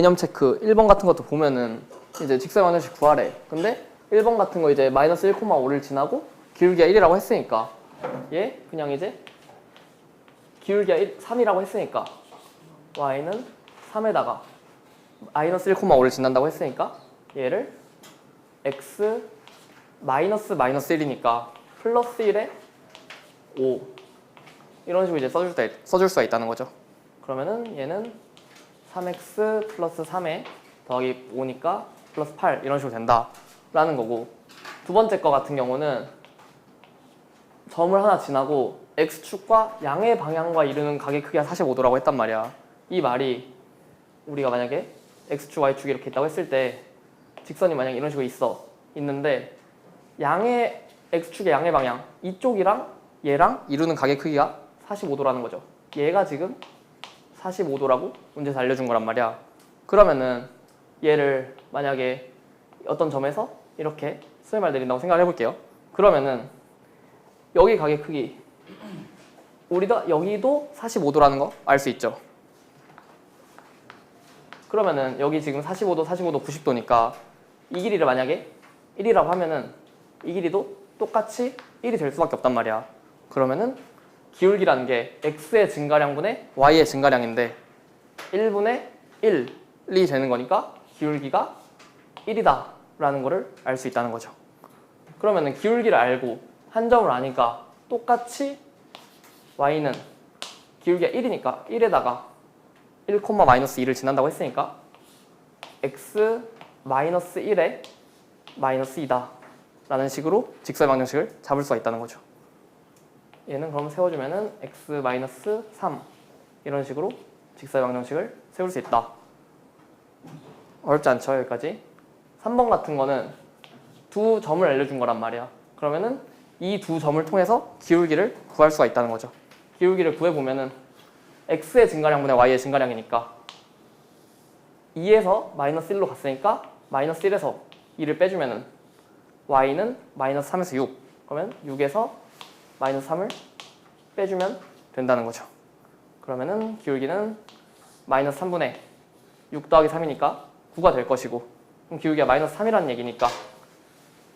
개념 체크 1번 같은 것도 보면은 이제 직선 방정식 구하래. 근데 1번 같은 거 이제 마이너스 1,5를 지나고 기울기가 1이라고 했으니까 얘 그냥 이제 기울기가 3이라고 했으니까 y는 3에다가 마이너스 1,5를 지난다고 했으니까 얘를 x 마이너스 1이니까 플러스 1에 5 이런 식으로 이제 써줄 수가 있다는 거죠. 그러면은 얘는 3x 플러스 3에 더하기 5니까 플러스 8 이런 식으로 된다라는 거고, 두 번째 거 같은 경우는 점을 하나 지나고 x축과 양의 방향과 이루는 각의 크기가 45도라고 했단 말이야. 이 말이 우리가 만약에 x축, y축이 이렇게 있다고 했을 때 직선이 만약에 이런 식으로 있는데 양의 x축의 양의 방향 이쪽이랑 얘랑 이루는 각의 크기가 45도라는 거죠. 얘가 지금 45도라고 문제에서 알려준 거란 말이야. 그러면은 얘를 만약에 어떤 점에서 이렇게 수렴을 내린다고 생각을 해볼게요. 그러면은 여기 각의 크기 우리가 여기도 45도라는 거 알 수 있죠. 그러면은 여기 지금 45도, 90도니까 이 길이를 만약에 1이라고 하면은 이 길이도 똑같이 1이 될 수밖에 없단 말이야. 그러면은 기울기라는 게 x의 증가량분의 y의 증가량인데 1분의 1이 되는 거니까 기울기가 1이다 라는 거를 알 수 있다는 거죠. 그러면은 기울기를 알고 한 점을 아니까 똑같이 y는 기울기가 1이니까 1에다가 1,-2를 지난다고 했으니까 x 마이너스 1에 마이너스 2다 라는 식으로 직선의 방정식을 잡을 수가 있다는 거죠. 얘는 그럼 세워주면은 x 마이너스 3 이런 식으로 직선의 방정식을 세울 수 있다. 어렵지 않죠 여기까지? 3번 같은 거는 두 점을 알려준 거란 말이야. 그러면은 이 두 점을 통해서 기울기를 구할 수가 있다는 거죠. 기울기를 구해보면은 x의 증가량분의 y의 증가량이니까 2에서 마이너스 1로 갔으니까 마이너스 1에서 2를 빼주면은 y는 마이너스 3에서 6 그러면 6에서 마이너스 3을 빼주면 된다는 거죠. 그러면은 기울기는 마이너스 3분의 6 더하기 3이니까 9가 될 것이고, 그럼 기울기가 마이너스 3이라는 얘기니까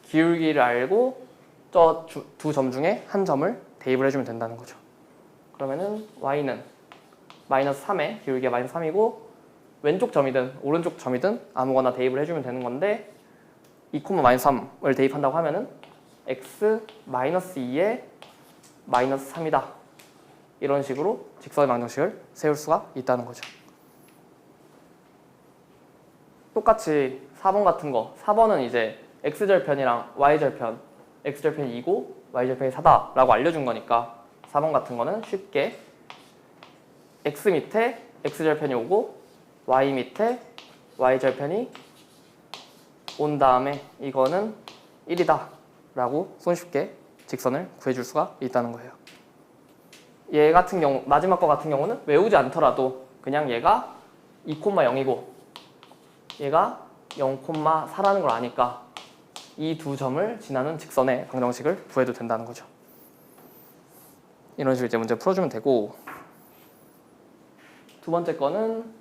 기울기를 알고 저 두 점 중에 한 점을 대입을 해주면 된다는 거죠. 그러면은 y는 마이너스 3에 기울기가 마이너스 3이고 왼쪽 점이든 오른쪽 점이든 아무거나 대입을 해주면 되는 건데 2,-3을 대입한다고 하면은 x 마이너스 2에 마이너스 3이다 이런 식으로 직선의 방정식을 세울 수가 있다는 거죠. 똑같이 4번 같은 거 4번은 이제 x절편이랑 y절편 x절편이 2고 y절편이 4다 라고 알려준 거니까 4번 같은 거는 쉽게 x 밑에 x절편이 오고 y 밑에 y절편이 온 다음에 이거는 1이다 라고 손쉽게 직선을 구해줄 수가 있다는 거예요. 얘 같은 경우 마지막 거 같은 경우는 외우지 않더라도 그냥 얘가 2,0이고 얘가 0,4라는 걸 아니까 이 두 점을 지나는 직선의 방정식을 구해도 된다는 거죠. 이런 식으로 이제 문제 풀어주면 되고, 두 번째 거는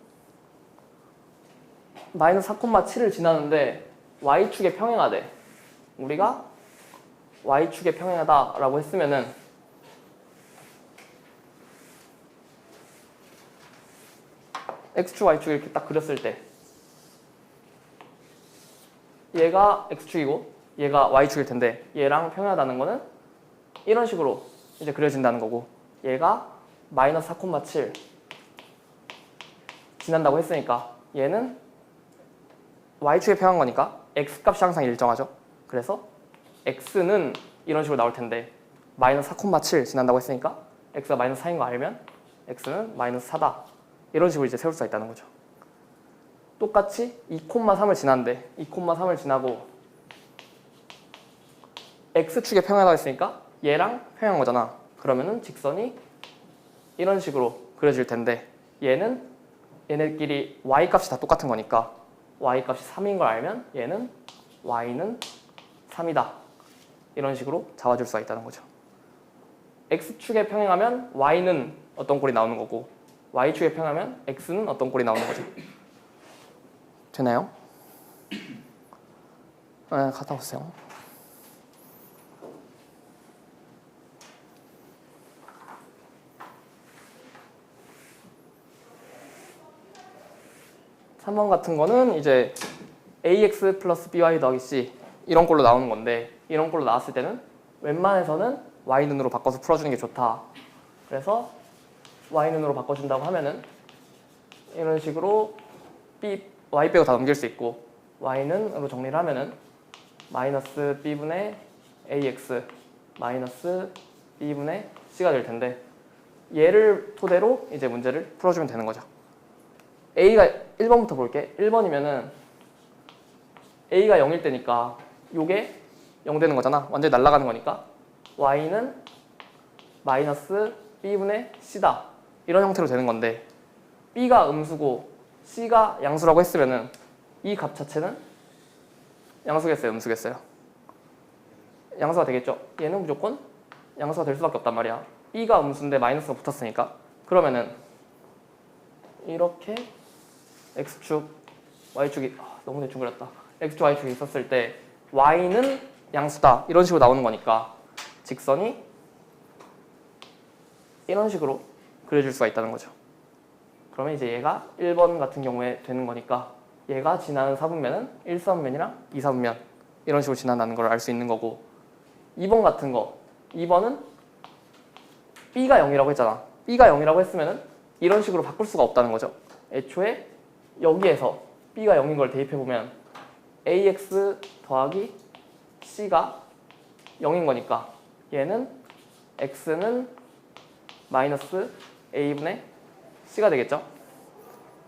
마이너스 4,7을 지나는데 y축에 평행하대. 우리가 y축에 평행하다 라고 했으면은 x축, y축 이렇게 딱 그렸을 때 얘가 x축이고 얘가 y축일 텐데 얘랑 평행하다는 거는 이런 식으로 이제 그려진다는 거고, 얘가 마이너스 4,7 지난다고 했으니까 얘는 y축에 평행한 거니까 x값이 항상 일정하죠. 그래서 x는 이런 식으로 나올 텐데 마이너스 4,7 지난다고 했으니까 x가 마이너스 4인 거 알면 x는 마이너스 4다 이런 식으로 이제 세울 수가 있다는 거죠. 똑같이 2,3을 지났는데 2,3을 지나고 x축에 평행하다고 했으니까 얘랑 평행한 거잖아. 그러면은 직선이 이런 식으로 그려질 텐데 얘네끼리 y값이 다 똑같은 거니까 y값이 3인 걸 알면 얘는 y는 3이다 이런 식으로 잡아줄 수가 있다는 거죠. x축에 평행하면 y는 어떤 꼴이 나오는 거고 y축에 평행하면 x는 어떤 꼴이 나오는 거죠. 되나요? 네, 갔다 오세요. 삼 번 같은 거는 이제 ax 플러스 by 더하기 c 이런 꼴로 나오는 건데, 이런 꼴로 나왔을 때는 웬만해서는 y눈으로 바꿔서 풀어주는 게 좋다. 그래서 y눈으로 바꿔준다고 하면은 이런 식으로 y 빼고 다 넘길 수 있고, y는으로 정리를 하면은 마이너스 b분의 ax 마이너스 b분의 c가 될 텐데, 얘를 토대로 이제 문제를 풀어주면 되는 거죠. a가 1번부터 볼게. 1번이면은 a가 0일 때니까 요게 0 되는 거잖아. 완전히 날아가는 거니까 y는 마이너스 b분의 c다. 이런 형태로 되는 건데, b가 음수고 c가 양수라고 했으면은 이 값 자체는 양수겠어요, 음수겠어요? 양수가 되겠죠. 얘는 무조건 양수가 될 수밖에 없단 말이야. b가 음수인데 마이너스가 붙었으니까. 그러면은 이렇게 x축, y축이 너무 대충 그렸다. x축, y축이 있었을 때 y는 양수다. 이런 식으로 나오는 거니까 직선이 이런 식으로 그려질 수가 있다는 거죠. 그러면 이제 얘가 1번 같은 경우에 되는 거니까 얘가 지나는 사분면은 1사분면이랑 2사분면 이런 식으로 지난다는 걸 알 수 있는 거고, 2번 같은 거, 2번은 b가 0이라고 했잖아. b가 0이라고 했으면은 이런 식으로 바꿀 수가 없다는 거죠. 애초에 여기에서 b가 0인 걸 대입해보면 ax 더하기 c가 0인 거니까 얘는 x는 마이너스 a분의 c가 되겠죠.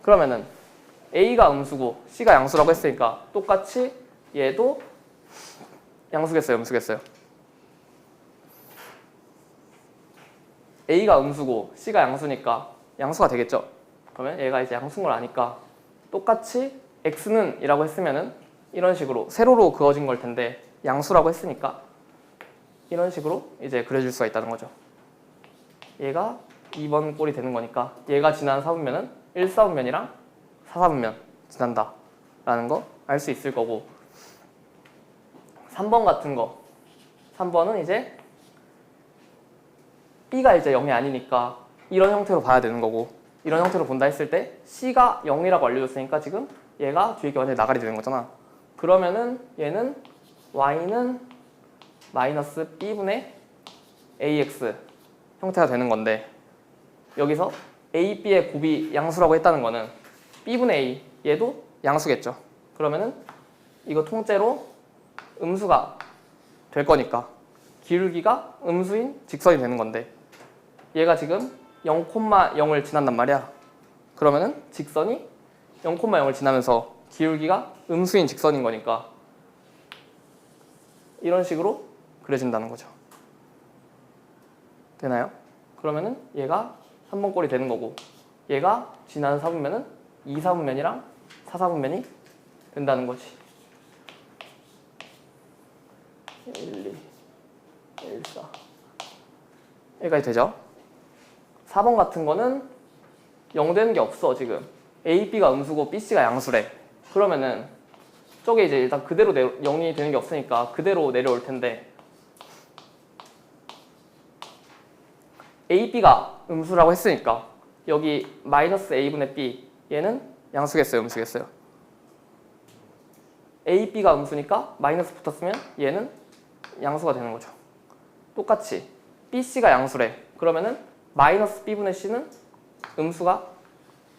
그러면은 a가 음수고 c가 양수라고 했으니까 똑같이 얘도 양수겠어요, 음수겠어요? a가 음수고 c가 양수니까 양수가 되겠죠. 그러면 얘가 이제 양수인 걸 아니까 똑같이 x는 이라고 했으면은 이런 식으로 세로로 그어진 걸 텐데, 양수라고 했으니까 이런 식으로 이제 그려줄 수가 있다는 거죠. 얘가 2번 꼴이 되는 거니까 얘가 지나는 사분면은 1사분면이랑 4사분면 지난다 라는 거 알 수 있을 거고, 3번 같은 거, 3번은 이제 b가 이제 0이 아니니까 이런 형태로 봐야 되는 거고, 이런 형태로 본다 했을 때 c가 0이라고 알려줬으니까 지금 얘가 뒤에 게 완전히 나가리 되는 거잖아. 그러면은 얘는 y는 마이너스 b분의 ax 형태가 되는 건데, 여기서 a, b의 곱이 양수라고 했다는 거는 b분의 a, 얘도 양수겠죠. 그러면은 이거 통째로 음수가 될 거니까 기울기가 음수인 직선이 되는 건데, 얘가 지금 0,0을 지난단 말이야. 그러면은 직선이 0,0을 지나면서 기울기가 음수인 직선인 거니까 이런 식으로 그려진다는 거죠. 되나요? 그러면은 얘가 3번 꼴이 되는 거고, 얘가 지나는 사분면은 2사분면이랑 4사분면이 된다는 거지. 1, 2, 1, 4 여기까지 되죠? 4번 같은 거는 0 되는 게 없어. 지금 A, B가 음수고 B, C가 양수래. 그러면은 저게 이제 일단 그대로 0이 되는 게 없으니까 그대로 내려올 텐데, A, B가 음수라고 했으니까 여기 마이너스 A분의 B, 얘는 양수겠어요, 음수겠어요? A, B가 음수니까 마이너스 붙었으면 얘는 양수가 되는 거죠. 똑같이 B, C가 양수래. 그러면은 마이너스 B분의 C는 음수가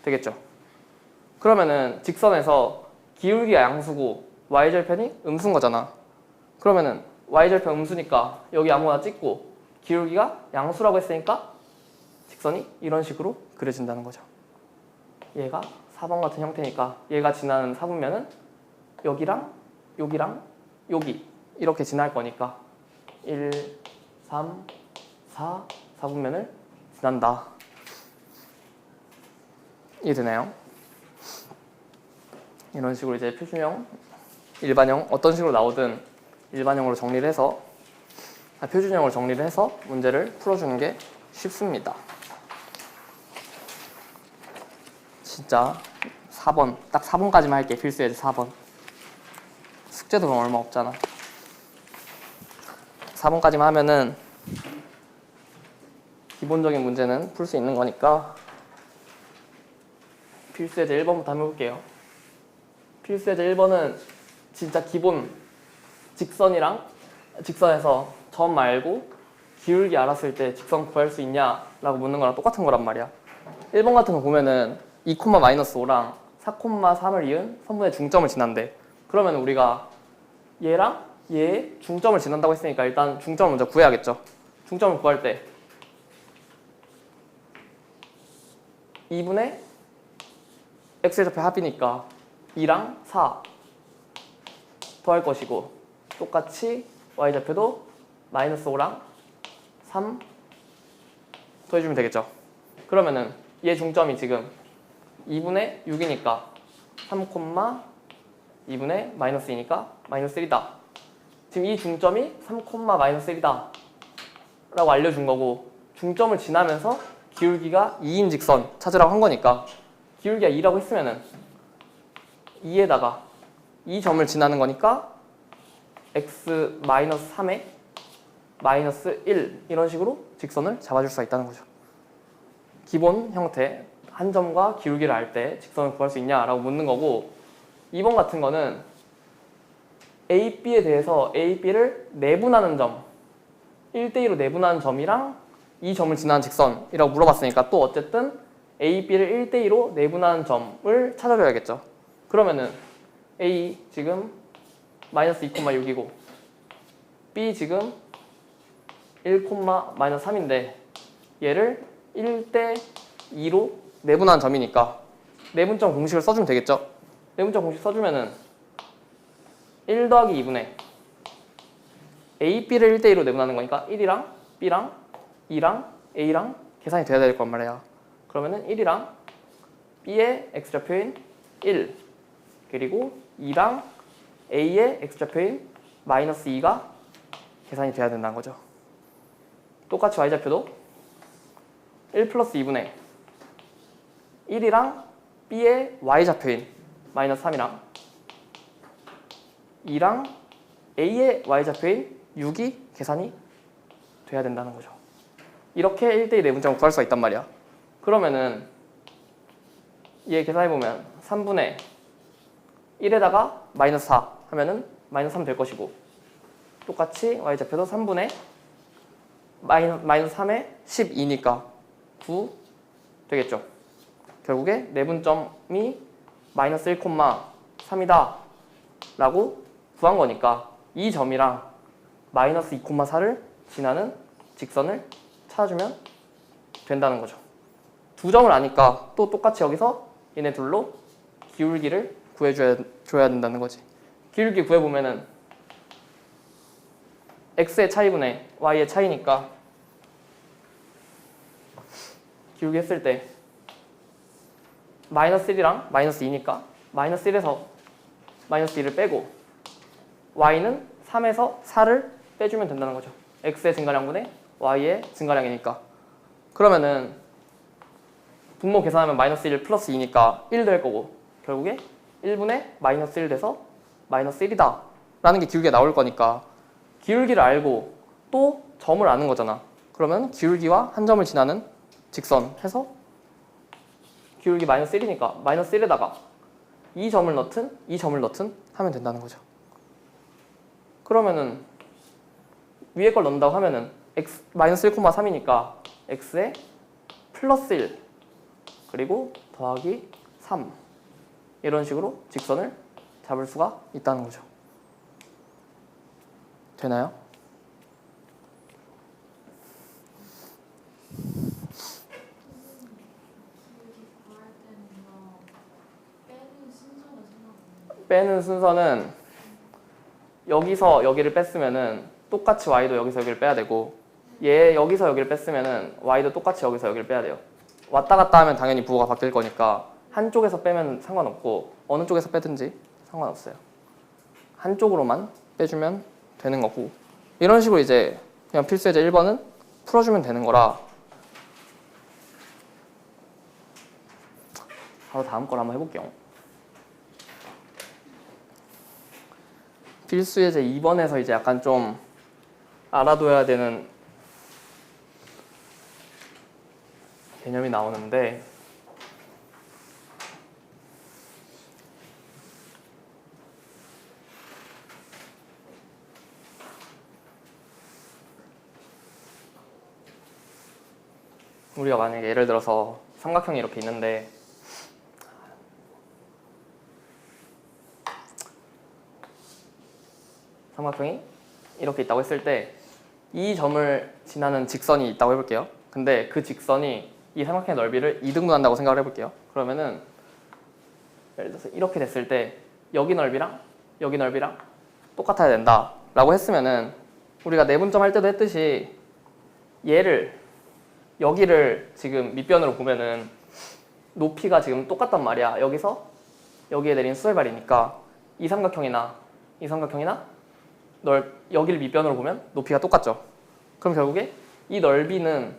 되겠죠. 그러면은 직선에서 기울기가 양수고 y절편이 음수인 거잖아. 그러면은 y절편 음수니까 여기 아무거나 찍고 기울기가 양수라고 했으니까 직선이 이런 식으로 그려진다는 거죠. 얘가 4번 같은 형태니까 얘가 지나는 사분면은 여기랑 여기랑 여기 이렇게 지날 거니까 1, 3, 4, 4분면을 지난다. 이해되나요? 이런 식으로 이제 표준형, 일반형 어떤 식으로 나오든 일반형으로 정리를 해서 표준형으로 정리를 해서 문제를 풀어주는 게 쉽습니다. 진짜 4번. 딱 4번까지만 할게. 필수 예제 4번. 숙제도 그럼 얼마 없잖아. 4번까지만 하면은 기본적인 문제는 풀 수 있는 거니까 필수 예제 1번부터 한번 해볼게요. 필수 예제 1번은 진짜 기본 직선에서 점 말고 기울기 알았을 때 직선 구할 수 있냐라고 묻는 거랑 똑같은 거란 말이야. 1번 같은 거 보면은 2,-5랑 4,3을 이은 선분의 중점을 지난대. 그러면 우리가 얘랑 얘의 중점을 지난다고 했으니까 일단 중점을 먼저 구해야겠죠. 중점을 구할 때 2분의 x좌표 합이니까 2랑 4 더할 것이고 똑같이 y좌표도 -5랑 3 더해주면 되겠죠. 그러면은 얘 중점이 지금 2분의 6이니까 3, 2분의 -2니까 -1이다. 지금 이 중점이 3, -1이다 라고 알려준 거고 중점을 지나면서 기울기가 2인 직선 찾으라고 한 거니까 기울기가 2라고 했으면은 2에다가 이 점을 지나는 거니까 x -3에 -1 이런 식으로 직선을 잡아줄 수가 있다는 거죠. 기본 형태 한 점과 기울기를 알 때 직선을 구할 수 있냐라고 묻는 거고 2번 같은 거는 A, B에 대해서 A, B를 내분하는 점 1대2로 내분하는 점이랑 이 점을 지나는 직선이라고 물어봤으니까 또 어쨌든 A, B를 1대2로 내분하는 점을 찾아줘야겠죠. 그러면은 A 지금 -2,6이고 B 지금 1,-3인데 얘를 1대2로 내분하는 점이니까 내분점 공식을 써주면 되겠죠. 내분점 공식 써주면은 1 더하기 2분의 A, B를 1대2로 내분하는 거니까 1이랑 B랑 2랑 A랑 계산이 돼야 될 거란 말이야. 그러면은 1이랑 B의 x좌표인 1 그리고 2랑 A의 x좌표인 -2가 계산이 돼야 된다는 거죠. 똑같이 y좌표도 1 플러스 2분의 1이랑 B의 y좌표인 -3이랑 2랑 A의 y좌표인 6이 계산이 돼야 된다는 거죠. 이렇게 1대2 내분점을 구할 수가 있단 말이야. 그러면은 얘 계산해보면 3분의 1에다가 -4 하면은 -3 될 것이고 똑같이 y좌표도 3분의 -3에 12니까 9 되겠죠. 결국에 내분점이 -1,3이다 라고 구한 거니까 이 점이랑 -2,4를 지나는 직선을 찾아주면 된다는 거죠. 두 점을 아니까 또 똑같이 여기서 얘네 둘로 기울기를 구해줘야 된다는 거지. 기울기 구해보면은 x의 차이분의 y의 차이니까 기울기 했을 때 -1이랑 -2니까 -1에서 -2를 빼고 y는 3에서 4를 빼주면 된다는 거죠. x의 증가량분의 y의 증가량이니까. 그러면은 분모 계산하면 -1 플러스 2니까 1 될 거고 결국에 1분의 -1 돼서 -1이다 라는 게 기울기가 나올 거니까 기울기를 알고 또 점을 아는 거잖아. 그러면 기울기와 한 점을 지나는 직선 해서 기울기 -1이니까 -1에다가 이 점을 넣든 이 점을 넣든 하면 된다는 거죠. 그러면은 위에 걸 넣는다고 하면은 x -1,3이니까 x에 플러스 1 그리고 더하기 3 이런 식으로 직선을 잡을 수가 있다는 거죠. 되나요? 빼는 순서는 여기서 여기를 뺐으면은 똑같이 y도 여기서 여기를 빼야 되고 얘 여기서 여기를 뺐으면은 y도 똑같이 여기서 여기를 빼야 돼요. 왔다 갔다 하면 당연히 부호가 바뀔 거니까 한쪽에서 빼면 상관없고 어느 쪽에서 빼든지 상관없어요. 한쪽으로만 빼주면 되는 거고 이런 식으로 이제 그냥 필수예제 1번은 풀어주면 되는 거라 바로 다음 걸 한번 해볼게요. 필수 예제 2번에서 이제 약간 좀 알아둬야 되는 개념이 나오는데 우리가 만약에 예를 들어서 삼각형이 이렇게 있는데 삼각형이 이렇게 있다고 했을 때 이 점을 지나는 직선이 있다고 해볼게요. 근데 그 직선이 이 삼각형의 넓이를 2등분한다고 생각을 해볼게요. 그러면은 예를 들어서 이렇게 됐을 때 여기 넓이랑 여기 넓이랑 똑같아야 된다 라고 했으면은 우리가 내분점 할 때도 했듯이 얘를 여기를 지금 밑변으로 보면은 높이가 지금 똑같단 말이야. 여기서 여기에 내린 수열발이니까 이 삼각형이나 여기를 밑변으로 보면 높이가 똑같죠. 그럼 결국에 이 넓이는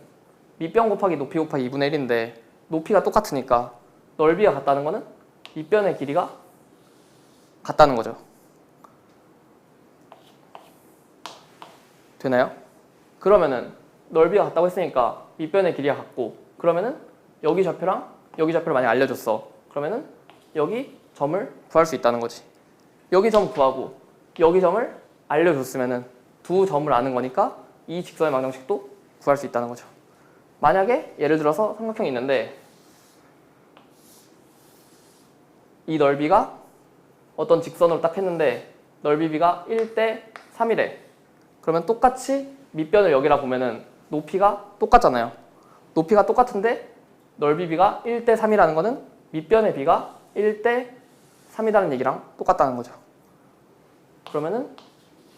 밑변 곱하기 높이 곱하기 2분의 1인데 높이가 똑같으니까 넓이가 같다는 거는 밑변의 길이가 같다는 거죠. 되나요? 그러면은 넓이가 같다고 했으니까 밑변의 길이가 같고 그러면은 여기 좌표랑 여기 좌표를 만약 알려줬어. 그러면은 여기 점을 구할 수 있다는 거지. 여기 점 구하고 여기 점을 알려줬으면은 두 점을 아는 거니까 이 직선의 방정식도 구할 수 있다는 거죠. 만약에 예를 들어서 삼각형이 있는데 이 넓이가 어떤 직선으로 딱 했는데 넓이 b가 1대 3이래. 그러면 똑같이 밑변을 여기라 보면은 높이가 똑같잖아요. 높이가 똑같은데 넓이 b가 1대 3이라는 거는 밑변의 b가 1대 3이라는 얘기랑 똑같다는 거죠. 그러면은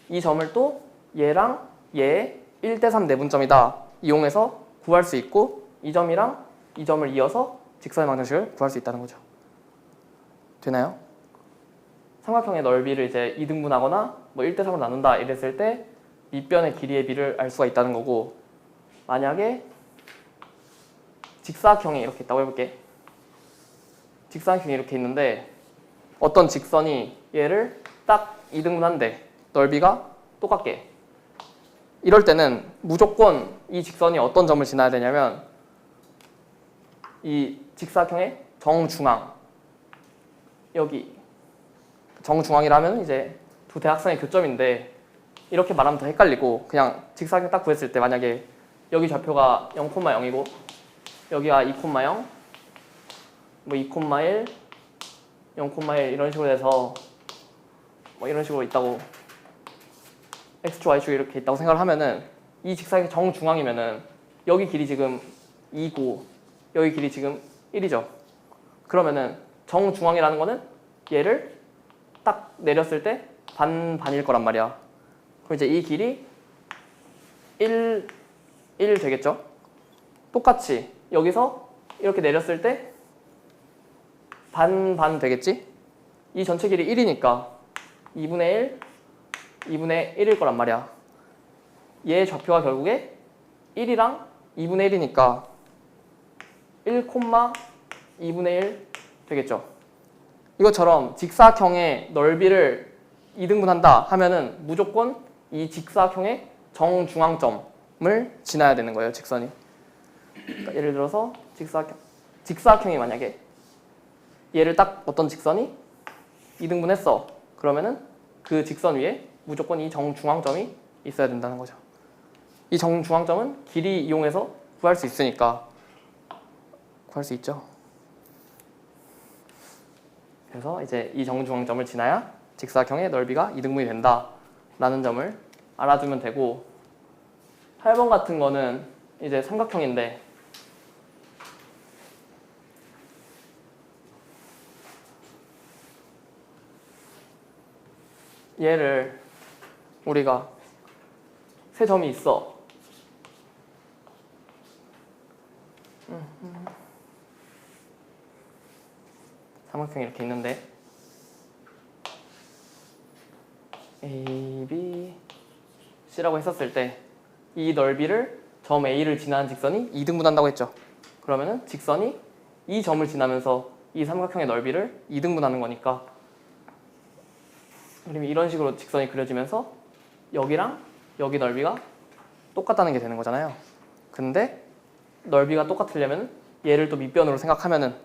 이 점을 또 얘랑 얘의 1대 3 내분점이다 이용해서 구할 수 있고 이 점이랑 이 점을 이어서 직선의 방정식을 구할 수 있다는 거죠. 되나요? 삼각형의 넓이를 이제 2등분하거나 뭐 1대 3으로 나눈다 이랬을 때 밑변의 길이의 비를 알 수가 있다는 거고 만약에 직사각형이 이렇게 있다고 해볼게. 직사각형이 이렇게 있는데 어떤 직선이 얘를 딱 2등분한대. 넓이가 똑같게. 이럴 때는 무조건 이 직선이 어떤 점을 지나야 되냐면 이 직사각형의 정중앙 여기 정중앙이라면 이제 두 대각선의 교점인데 이렇게 말하면 더 헷갈리고 그냥 직사각형 딱 구했을 때 만약에 여기 좌표가 0,0이고 여기가 2,0 뭐 2,1 0,1 이런 식으로 돼서 뭐 이런 식으로 있다고 x축 y축이 이렇게 있다고 생각을 하면은 이 직사각형의 정중앙이면은 여기 길이 지금 2고 여기 길이 지금 1이죠. 그러면은 정중앙이라는 거는 얘를 딱 내렸을 때 반일 거란 말이야. 그럼 이제 이 길이 1 되겠죠? 똑같이 여기서 이렇게 내렸을 때 반 되겠지? 이 전체 길이 1이니까 2분의 1일 거란 말이야. 얘의 좌표가 결국에 1이랑 2분의 1이니까 1,2분의 1 되겠죠. 이것처럼 직사각형의 넓이를 2등분한다 하면은 무조건 이 직사각형의 정중앙점을 지나야 되는 거예요, 직선이. 그러니까 예를 들어서 직사각형이 만약에 얘를 딱 어떤 직선이 2등분했어. 그러면은 그 직선 위에 무조건 이 정중앙점이 있어야 된다는 거죠. 이 정중앙점은 길이 이용해서 구할 수 있으니까 구할 수 있죠. 그래서 이제 이 정중앙점을 지나야 직사각형의 넓이가 2등분이 된다라는 점을 알아두면 되고 8번 같은 거는 이제 삼각형인데 얘를 우리가 세 점이 있어. 삼각형이 이렇게 있는데 A, B, C라고 했었을 때 이 넓이를 점 A를 지나는 직선이 2등분한다고 했죠. 그러면은 직선이 이 점을 지나면서 이 삼각형의 넓이를 2등분하는 거니까 그리고 이런 식으로 직선이 그려지면서 여기랑 여기 넓이가 똑같다는 게 되는 거잖아요. 근데 넓이가 똑같으려면 얘를 또 밑변으로 생각하면은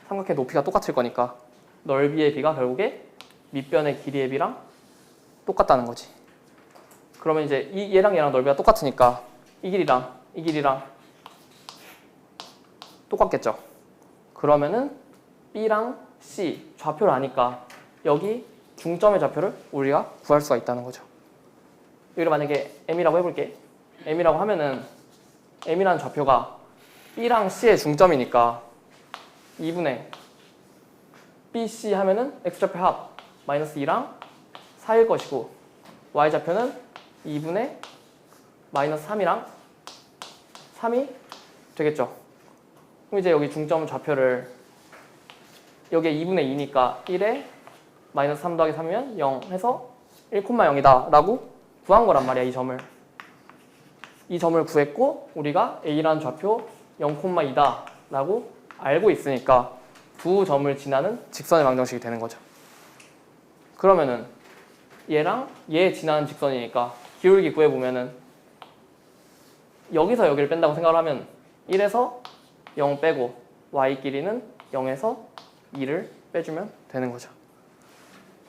삼각형의 높이가 똑같을 거니까 넓이의 비가 결국에 밑변의 길이의 비랑 똑같다는 거지. 그러면 이제 얘랑 넓이가 똑같으니까 이 길이랑 똑같겠죠. 그러면은 B랑 C 좌표를 아니까 여기 중점의 좌표를 우리가 구할 수가 있다는 거죠. 여기를 만약에 M이라고 해볼게. M이라고 하면은 M이라는 좌표가 B랑 C의 중점이니까 2분의 BC 하면은 X좌표 합 마이너스 2랑 4일 것이고 Y좌표는 2분의 마이너스 3이랑 3이 되겠죠. 그럼 이제 여기 중점 좌표를 여기에 2분의 2니까 1에 마이너스 3 더하기 3이면 0 해서 1,0이다 라고 구한 거란 말이야. 이 점을 구했고 우리가 A라는 좌표 0,2다 라고 알고 있으니까 두 점을 지나는 직선의 방정식이 되는 거죠. 그러면은 얘랑 얘 지나는 직선이니까 기울기 구해보면은 여기서 여기를 뺀다고 생각을 하면 1에서 0 빼고 y 길이는 0에서 2를 빼주면 되는 거죠.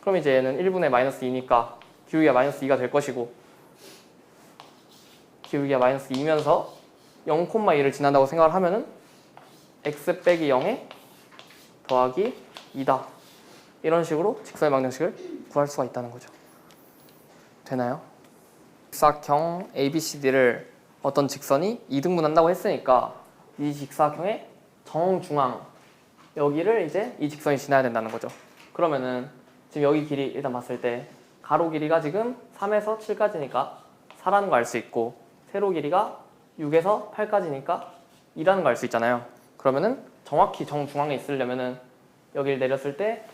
그럼 이제 얘는 1분의 마이너스 2니까 기울기가 마이너스 2가 될 것이고 기울기가 마이너스 2면서 0,2를 지난다고 생각을 하면은 x 빼기 0에 더하기 2다. 이런 식으로 직선의 방정식을 구할 수가 있다는 거죠. 되나요? 직사각형 ABCD를 어떤 직선이 2등분한다고 했으니까 이 직사각형의 정중앙 여기를 이제 이 직선이 지나야 된다는 거죠. 그러면은 지금 여기 길이 일단 봤을 때 가로 길이가 지금 3에서 7까지니까 4라는 거 알 수 있고 세로 길이가 6에서 8까지니까 2라는 거 알 수 있잖아요. 그러면은 정확히 정중앙에 있으려면은 여기를 내렸을 때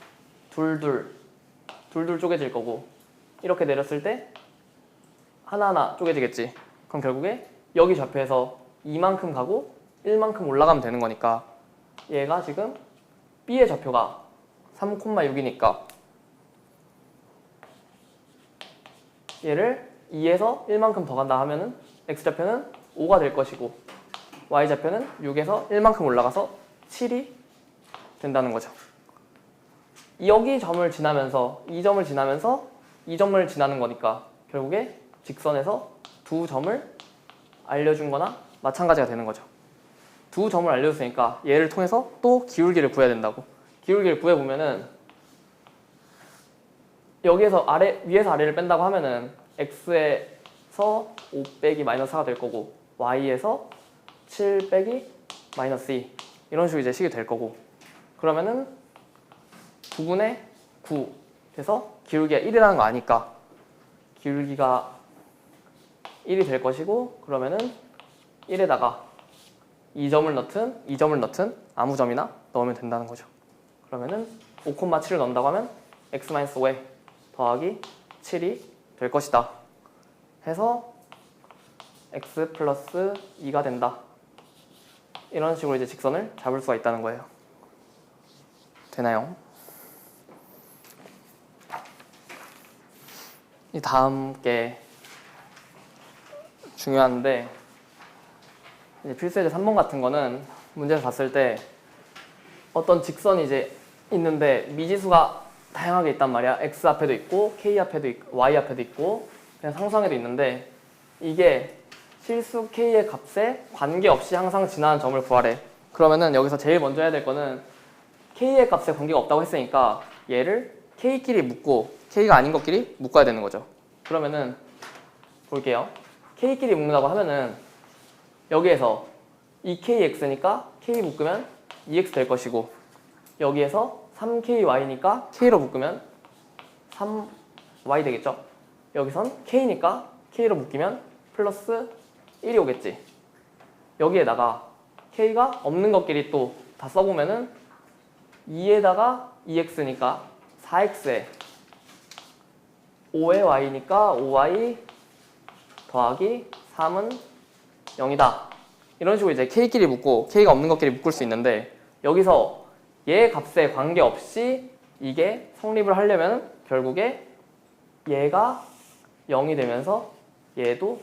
둘둘 쪼개질 거고 이렇게 내렸을 때 하나하나 쪼개지겠지. 그럼 결국에 여기 좌표에서 2만큼 가고 1만큼 올라가면 되는 거니까 얘가 지금 B의 좌표가 3,6이니까 얘를 2에서 1만큼 더 간다 하면은 X좌표는 5가 될 것이고 Y좌표는 6에서 1만큼 올라가서 7이 된다는 거죠. 여기 점을 지나면서 이 점을 지나면서 이 점을 지나는 거니까 결국에 직선에서 두 점을 알려준 거나 마찬가지가 되는 거죠. 두 점을 알려줬으니까 얘를 통해서 또 기울기를 구해야 된다고. 기울기를 구해보면은 여기에서 위에서 아래를 뺀다고 하면은 x에서 5 빼기 마이너스 4가 될 거고 y에서 7 빼기 마이너스 2 이런 식으로 이제 식이 될 거고 그러면은 9분의 9 돼서 기울기가 1이라는 거 아니까 기울기가 1이 될 것이고 그러면은 1에다가 2점을 넣든 아무 점이나 넣으면 된다는 거죠. 그러면은 5,7을 넣는다고 하면 x-5에 더하기 7이 될 것이다 해서 x 플러스 2가 된다. 이런 식으로 이제 직선을 잡을 수가 있다는 거예요. 되나요? 이 다음 게 중요한데 이제 필수예제 3번 같은 거는 문제에서 봤을 때 어떤 직선이 이제 있는데 미지수가 다양하게 있단 말이야. x 앞에도 있고 k 앞에도 있고 y 앞에도 있고 그냥 상수항에도 있는데 이게 실수 k의 값에 관계없이 항상 지나는 점을 구하래. 그러면은 여기서 제일 먼저 해야 될 거는 k의 값에 관계가 없다고 했으니까 얘를 k끼리 묶고 k가 아닌 것끼리 묶어야 되는 거죠. 그러면은 볼게요. k끼리 묶는다고 하면은 여기에서 2kx니까 k 묶으면 2x 될 것이고 여기에서 3ky니까 k로 묶으면 3y 되겠죠. 여기선 k니까 k로 묶이면 플러스 1이 오겠지. 여기에다가 k가 없는 것끼리 또 다 써보면은 2에다가 2x니까 4x에 5의 y니까 5y 더하기 3은 0이다. 이런 식으로 이제 k끼리 묶고 k가 없는 것끼리 묶을 수 있는데 여기서 얘 값에 관계없이 이게 성립을 하려면 결국에 얘가 0이 되면서 얘도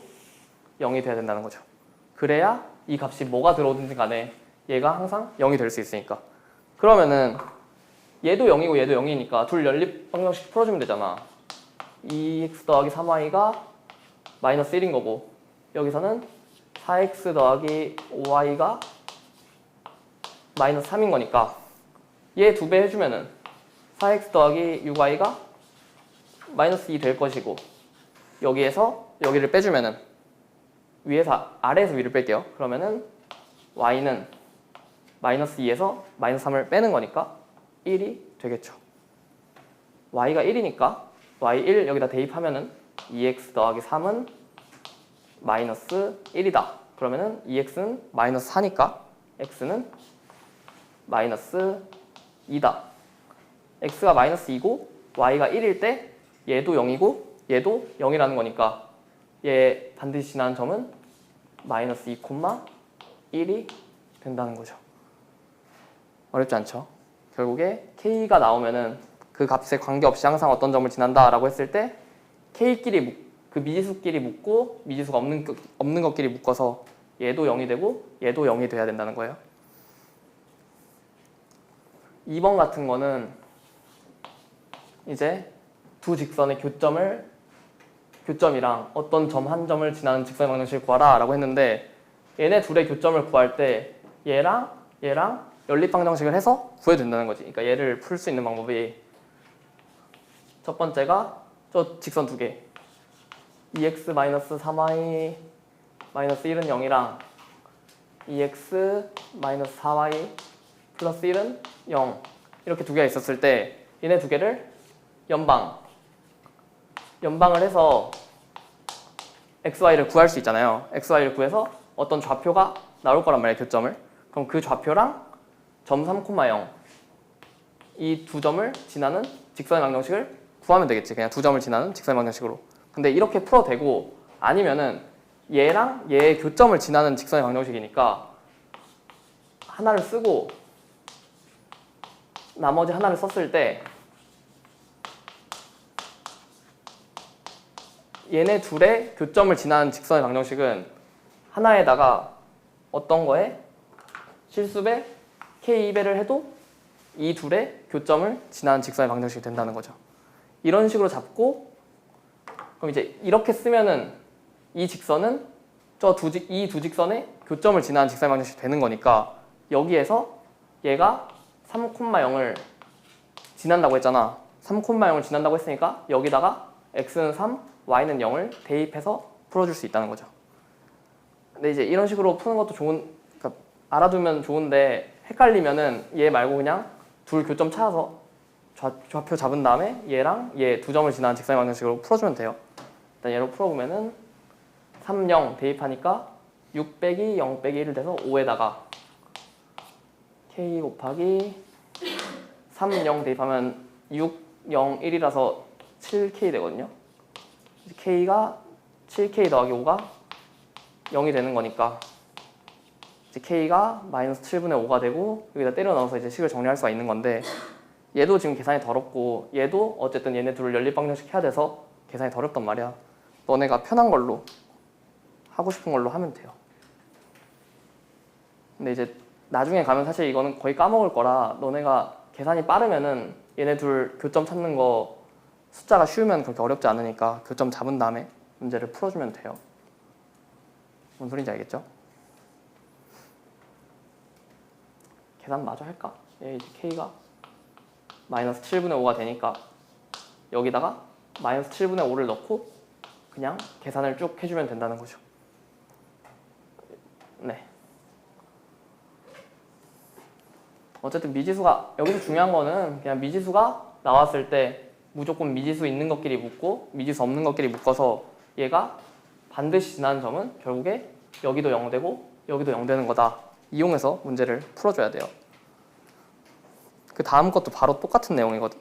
0이 돼야 된다는 거죠. 그래야 이 값이 뭐가 들어오든지 간에 얘가 항상 0이 될 수 있으니까. 그러면은 얘도 0이고 얘도 0이니까 둘 연립방정식 풀어주면 되잖아. 2x 더하기 3y가 마이너스 1인 거고, 여기서는 4x 더하기 5y가 마이너스 3인 거니까 얘 2배 해주면은 4x 더하기 6y가 마이너스 2 될 것이고, 여기에서 여기를 빼주면은 위에서 아래에서 위를 뺄게요. 그러면은 y는 마이너스 2에서 마이너스 3을 빼는 거니까 1이 되겠죠. y가 1이니까 y1 여기다 대입하면은 2x 더하기 3은 마이너스 1이다. 그러면은 2x는 마이너스 4니까 x는 마이너스 2다. x가 마이너스 2고 y가 1일 때 얘도 0이고 얘도 0이라는 거니까 얘 반드시 지나는 점은 마이너스 2, 1이 된다는 거죠. 어렵지 않죠? 결국에 k가 나오면은 그 값에 관계없이 항상 어떤 점을 지난다라고 했을 때 k끼리 그 미지수끼리 묶고 미지수가 없는 것끼리 묶어서 얘도 0이 되고 얘도 0이 돼야 된다는 거예요. 2번 같은 거는 이제 두 직선의 교점이랑 어떤 점 한 점을 지나는 직선의 방정식을 구하라 라고 했는데, 얘네 둘의 교점을 구할 때 얘랑 연립방정식을 해서 구해도 된다는 거지. 그러니까 얘를 풀 수 있는 방법이, 첫 번째가 저 직선 두 개, 2x-3y-1은 0이랑 2x-4y 플러스 1은 0, 이렇게 두 개가 있었을 때 얘네 두 개를 연방을 해서 xy를 구할 수 있잖아요. xy를 구해서 어떤 좌표가 나올 거란 말이에요, 교점을. 그럼 그 좌표랑 점 3,0 이 두 점을 지나는 직선의 방정식을 구하면 되겠지. 그냥 두 점을 지나는 직선의 방정식으로. 근데 이렇게 풀어도 되고, 아니면은 얘랑 얘의 교점을 지나는 직선의 방정식이니까 하나를 쓰고 나머지 하나를 썼을 때 얘네 둘의 교점을 지나는 직선의 방정식은 하나에다가 어떤 거에 실수배 k2배를 해도 이 둘의 교점을 지나는 직선의 방정식이 된다는 거죠. 이런 식으로 잡고, 그럼 이제 이렇게 쓰면은 이 직선은 이 두 직선의 교점을 지나는 직선의 방정식이 되는 거니까, 여기에서 얘가 3,0을 지난다고 했잖아. 3,0을 지난다고 했으니까 여기다가 x는 3, y는 0을 대입해서 풀어줄 수 있다는 거죠. 근데 이제 이런 식으로 푸는 것도 그러니까 알아두면 좋은데, 헷갈리면은 얘 말고 그냥 둘 교점 찾아서 좌표 잡은 다음에 얘랑 얘 두 점을 지나는 직선의 방정식으로 풀어주면 돼요. 일단 얘로 풀어보면은 3, 0 대입하니까 6 빼기 0 빼기 1 돼서 5에다가 k 곱하기 3, 0 대입하면 6, 0, 1이라서 7k 되거든요. k가 7k 더하기 5가 0이 되는 거니까 이제 k가 마이너스 7분의 5가 되고, 여기다 때려 넣어서 이제 식을 정리할 수가 있는 건데, 얘도 지금 계산이 더럽고 얘도 어쨌든 얘네 둘을 연립방정식 해야 돼서 계산이 더럽단 말이야. 너네가 편한 걸로 하고 싶은 걸로 하면 돼요. 근데 이제 나중에 가면 사실 이거는 거의 까먹을 거라, 너네가 계산이 빠르면은 얘네 둘 교점 찾는 거 숫자가 쉬우면 그렇게 어렵지 않으니까 교점 잡은 다음에 문제를 풀어주면 돼요. 뭔 소린지 알겠죠? 계산 마저 할까? 얘 이제 k가 마이너스 7분의 5가 되니까 여기다가 마이너스 7분의 5를 넣고 그냥 계산을 쭉 해주면 된다는 거죠. 네. 어쨌든 미지수가, 여기서 중요한 거는 그냥 미지수가 나왔을 때 무조건 미지수 있는 것끼리 묶고 미지수 없는 것끼리 묶어서 얘가 반드시 지나는 점은 결국에 여기도 0 되고 여기도 0 되는 거다. 이용해서 문제를 풀어줘야 돼요. 그 다음 것도 바로 똑같은 내용이거든.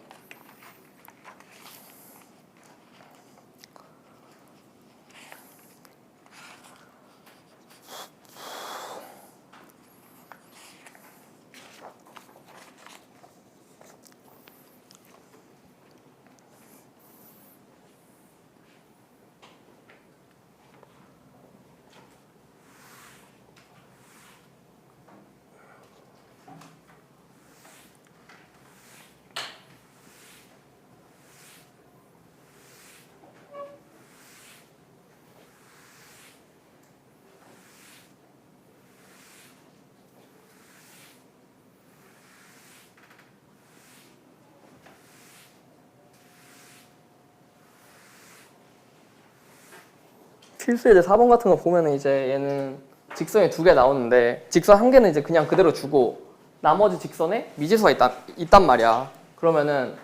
필수 이제 4번 같은 거 보면은 이제 얘는 직선이 2개 나오는데 직선 한 개는 이제 그냥 그대로 주고 나머지 직선에 미지수가 있단 말이야. 그러면은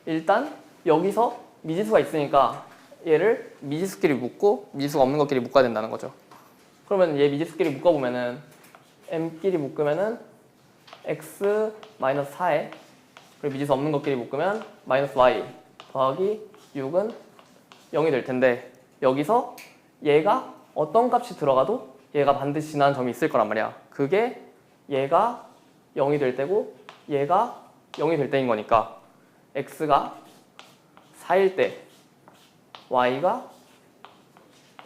일단 여기서 미지수가 있으니까 얘를 미지수끼리 묶고 미지수가 없는 것끼리 묶어야 된다는 거죠. 그러면 얘 미지수끼리 묶어보면은 m끼리 묶으면은 x 마이너스 4에 그리고 미지수 없는 것끼리 묶으면 마이너스 y 더하기 6은 0이 될 텐데 여기서 얘가 어떤 값이 들어가도 얘가 반드시 지나는 점이 있을 거란 말이야. 그게 얘가 0이 될 때고 얘가 0이 될 때인 거니까 x가 4일 때 y가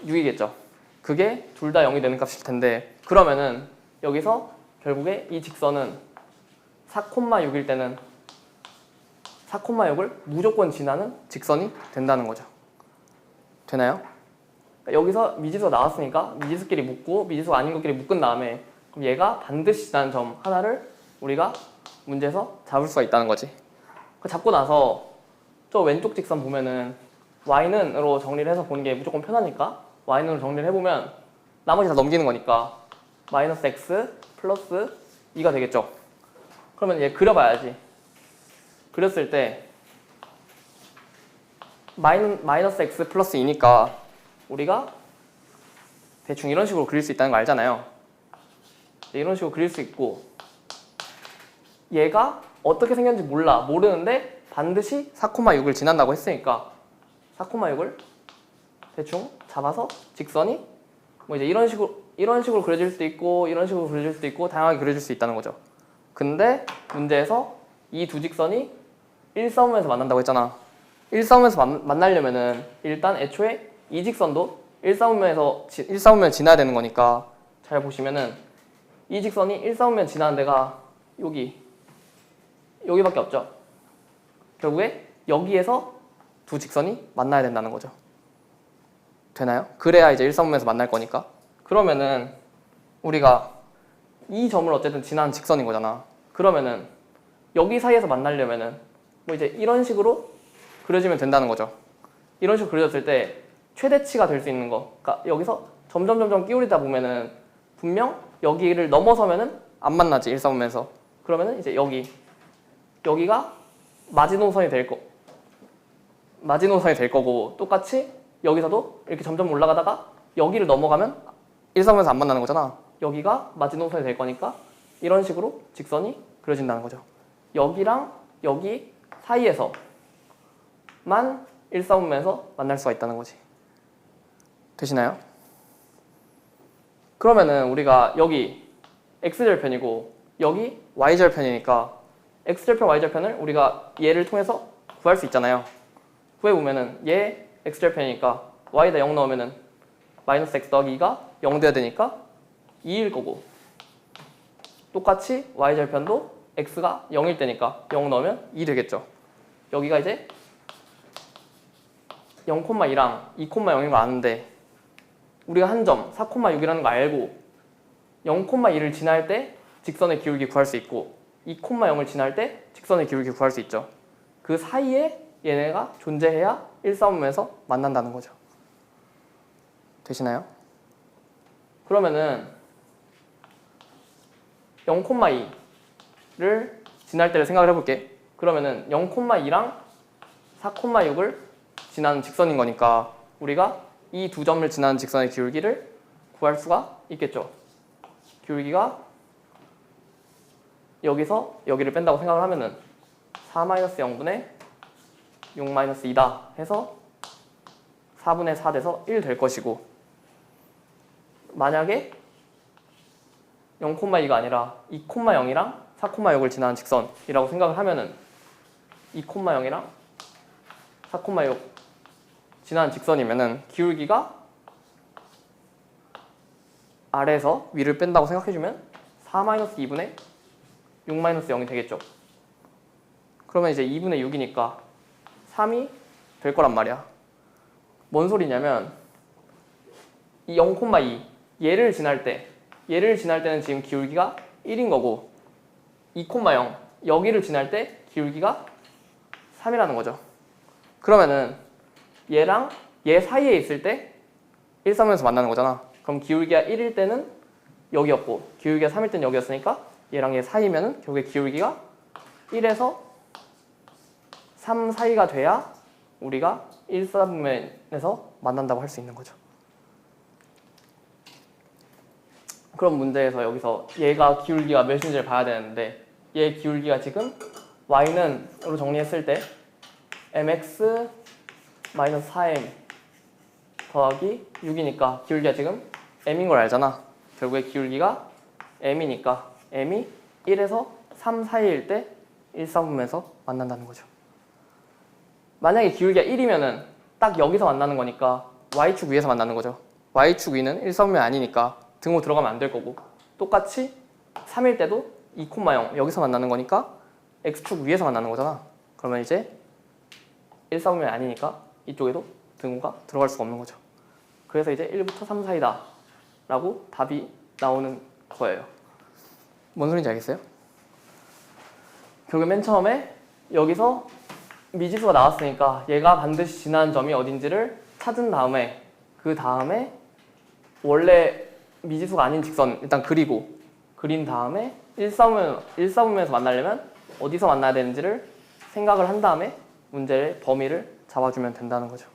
6이겠죠. 그게 둘 다 0이 되는 값일 텐데 그러면은 여기서 결국에 이 직선은 4,6일 때는 4,6을 무조건 지나는 직선이 된다는 거죠. 되나요? 여기서 미지수가 나왔으니까 미지수끼리 묶고 미지수가 아닌 것끼리 묶은 다음에 그럼 얘가 반드시 지나는 점 하나를 우리가 문제에서 잡을 수가 있다는 거지. 잡고 나서 저 왼쪽 직선 보면은 y는으로 정리를 해서 보는 게 무조건 편하니까 y는으로 정리를 해보면 나머지 다 넘기는 거니까 마이너스 x 플러스 2가 되겠죠. 그러면 얘 그려봐야지. 그렸을 때 마이너스 x 플러스 2니까 우리가 대충 이런 식으로 그릴 수 있다는 거 알잖아요. 이런 식으로 그릴 수 있고 얘가 어떻게 생겼는지 모르는데 반드시 4,6을 지난다고 했으니까 4,6을 대충 잡아서 직선이 뭐 이제 이런 식으로 그려질 수도 있고 이런 식으로 그려질 수도 있고 다양하게 그려질 수 있다는 거죠. 근데 문제에서 이 두 직선이 1사분면에서 만난다고 했잖아. 1사분면에서 만나려면은 일단 애초에 이 직선도 1사분면 지나야 되는 거니까 잘 보시면은 이 직선이 1사분면 지나는 데가 여기밖에 없죠. 결국에 여기에서 두 직선이 만나야 된다는 거죠. 되나요? 그래야 이제 1사분면에서 만날 거니까. 그러면은 우리가 이 점을 어쨌든 지나는 직선인 거잖아. 그러면은 여기 사이에서 만나려면은 뭐 이제 이런 식으로 그려지면 된다는 거죠. 이런 식으로 그려졌을 때 최대치가 될 수 있는 거. 그러니까 여기서 점점 끼우리다 보면은 분명 여기를 넘어서면은 안 만나지 1사분면에서. 그러면은 이제 여기가 마지노선이 될 거고 똑같이 여기서도 이렇게 점점 올라가다가 여기를 넘어가면 1사분면에서 안 만나는 거잖아. 여기가 마지노선이 될 거니까 이런 식으로 직선이 그려진다는 거죠. 여기랑 여기 사이에서만 1사분면에서 만날 수가 있다는 거지. 되시나요? 그러면은 우리가 여기 x절편이고 여기 y절편이니까 x절편, y절편을 우리가 얘를 통해서 구할 수 있잖아요. 구해보면은 얘 x절편이니까 y에다 0 넣으면은 마이너스 x 더하기 2가 0 돼야 되니까 2일 거고 똑같이 y절편도 x가 0일 때니까 0 넣으면 2 되겠죠. 여기가 이제 0,2랑 2,0인 거 아는데 우리가 한 점 4,6이라는 거 알고 0,2를 지날 때 직선의 기울기 구할 수 있고 2,0을 지날 때 직선의 기울기 구할 수 있죠. 그 사이에 얘네가 존재해야 1사분면에서 만난다는 거죠. 되시나요? 그러면은 0,2를 지날 때를 생각을 해볼게. 그러면은 0,2랑 4,6을 지나는 직선인 거니까 우리가 이 두 점을 지나는 직선의 기울기를 구할 수가 있겠죠. 기울기가 여기서 여기를 뺀다고 생각을 하면은 4-0분의 6-2다 해서 4분의 4 돼서 1 될 것이고 만약에 0,2가 아니라 2,0이랑 4,6을 지나는 직선이라고 생각을 하면은 2,0이랑 4,6 지나는 직선이면은 기울기가 아래에서 위를 뺀다고 생각해주면 4-2분의 6-0이 되겠죠. 그러면 이제 2분의 6이니까 3이 될 거란 말이야. 뭔 소리냐면 이 0,2 얘를 지날 때는 지금 기울기가 1인 거고 2,0 여기를 지날 때 기울기가 3이라는 거죠. 그러면은 얘랑 얘 사이에 있을 때 1, 3에서 만나는 거잖아. 그럼 기울기가 1일 때는 여기였고 기울기가 3일 때는 여기였으니까 얘랑 얘 사이면은 결국에 기울기가 1에서 3 사이가 돼야 우리가 1, 4분면에서 만난다고 할 수 있는 거죠. 그럼 문제에서 여기서 얘가 기울기가 몇인지를 봐야 되는데 얘 기울기가 지금 y는 으로 정리했을 때 mx 4m 더하기 6이니까 기울기가 지금 m인 걸 알잖아. 결국에 기울기가 m이니까 m이 1에서 3 사이일 때 1, 4분면에서 만난다는 거죠. 만약에 기울기가 1이면은 딱 여기서 만나는 거니까 y축 위에서 만나는 거죠. y축 위는 1, 4분면 아니니까 등호 들어가면 안 될 거고 똑같이 3일 때도 2,0 여기서 만나는 거니까 x축 위에서 만나는 거잖아. 그러면 이제 1, 4분면 아니니까 이쪽에도 등호가 들어갈 수가 없는 거죠. 그래서 이제 1부터 3 사이다 라고 답이 나오는 거예요. 뭔 소리인지 알겠어요? 결국 맨 처음에 여기서 미지수가 나왔으니까 얘가 반드시 지나는 점이 어딘지를 찾은 다음에 그 다음에 원래 미지수가 아닌 직선 일단 그린 다음에 1, 4분면에서 만나려면 어디서 만나야 되는지를 생각을 한 다음에 문제의 범위를 잡아주면 된다는 거죠.